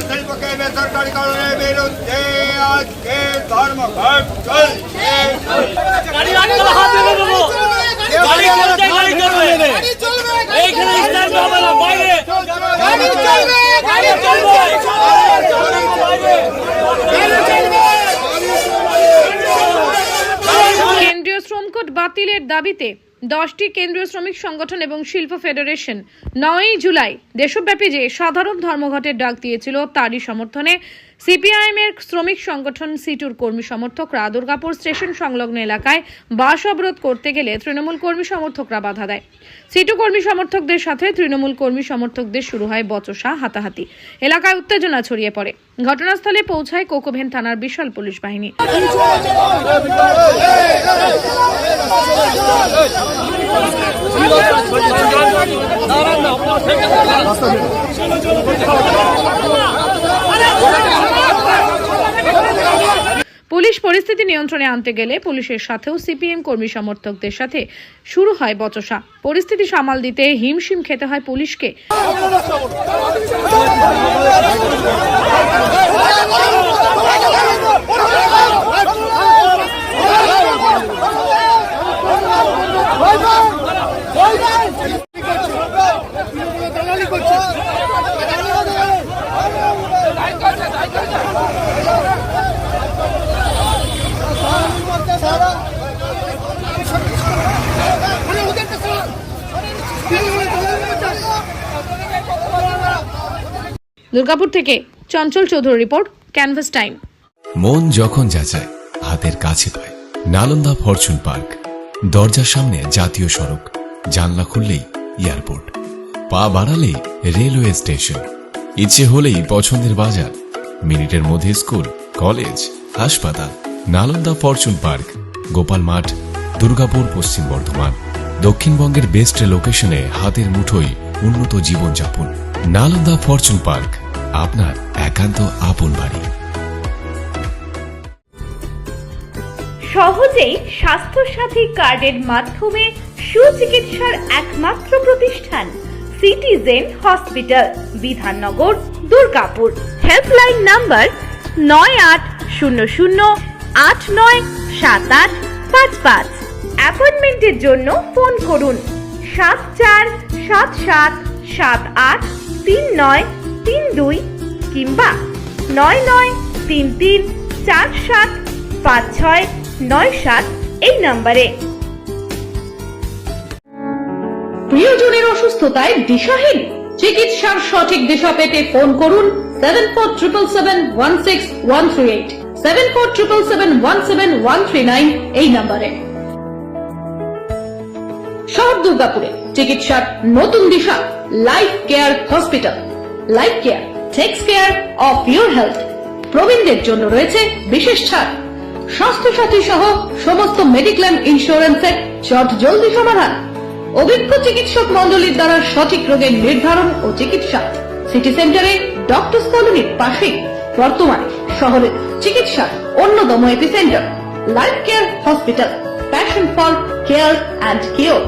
শিল্পকে বেসরকারীকরণের বিরুদ্ধে আজকে ধর্মঘট চলছে। কেন্দ্রীয় শ্রম কোড বাতিলের দাবিতে 10টি কেন্দ্রীয় শ্রমিক সংগঠন এবং শিল্প ফেডারেশন 9 জুলাই দেশব্যাপী যে সাধারণ ধর্মঘটের ডাক দিয়েছিল তারই সমর্থনে সিপিআইএম এর শ্রমিক সংগঠন সিটুর কর্মী সমর্থকরা দুর্গাপুর স্টেশন সংলগ্ন এলাকায় বাস অবরোধ করতে গেলে তৃণমূল কর্মী সমর্থকরা বাধা দেয়। সিটু কর্মী সমর্থকদের সাথে তৃণমূল কর্মী সমর্থকদের শুরু হয় বচসা, হাতাহাতি। এলাকায় উত্তেজনা ছড়িয়ে পড়ে। ঘটনাস্থলে পৌঁছায় কোকোভেন থানার বিশাল পুলিশ বাহিনী। পুলিশ পরিস্থিতি নিয়ন্ত্রণে আনতে গেলে পুলিশের সাথেও সিপিএম কর্মী সমর্থকদের সাথে শুরু হয় বচসা। পরিস্থিতি সামাল দিতে হিমশিম খেতে হয় পুলিশকে। দুর্গাপুর থেকে Chanchal Chowdhury report, canvas time. মন যখন যাচায় হাতের কাছে পায় নালন্দা ফরচুন পার্ক। দরজার সামনে জাতীয় সড়ক, জানলা খুললেই এয়ারপোর্ট, পা বাড়ালেই রেলওয়ে স্টেশন, ইচ্ছে হলেই পছন্দের বাজার, মিনিটের মধ্যে স্কুল, কলেজ, হাসপাতাল। নালন্দা ফরচুন পার্ক, গোপাল মাঠ, দুর্গাপুর, পশ্চিম বর্ধমান। দক্ষিণবঙ্গের বেস্ট লোকেশনে হাতের মুঠোয় উন্নত জীবনযাপন। নালন্দা ফরচুন পার্ক, আপনার একান্ত আপন বাড়ি। সহজেই স্বাস্থ্যসাথী কার্ডের মাধ্যমে সুচিকিৎসার একমাত্র প্রতিষ্ঠান citizen hospital, Bidhannagar, Durgapur. Helpline number 9800897855। অ্যাপয়েন্টমেন্টের জন্য ফোন করুন 7477783932 কিংবা 9933475697 এই নম্বরে। প্রিয়জনের অসুস্থতায় দিশাহীন, চিকিৎসার সঠিক দিশা পেতে ফোন করুন 7477716138, 7477717139 এই নম্বরে। শহর দুর্গাপুরে চিকিৎসার নতুন দিশা Life Care hospital. Life Care takes care of your health. প্রবীণদের জন্য রয়েছে বিশেষ ছাড়। স্বাস্থ্যসাথী সহ সমস্ত মেডিক্লেম ইন্স্যুরেন্সের চট জলদি সমাধান। অভিজ্ঞ চিকিৎসক মন্ডলীর দ্বারা সঠিক রোগের নির্ধারণ ও চিকিৎসা। সিটি সেন্টারে ডক্টরস কলোনির পাশেই বর্তমানে শহরের চিকিৎসার অন্যতম epicentre life Care hospital. Passion for care and cure.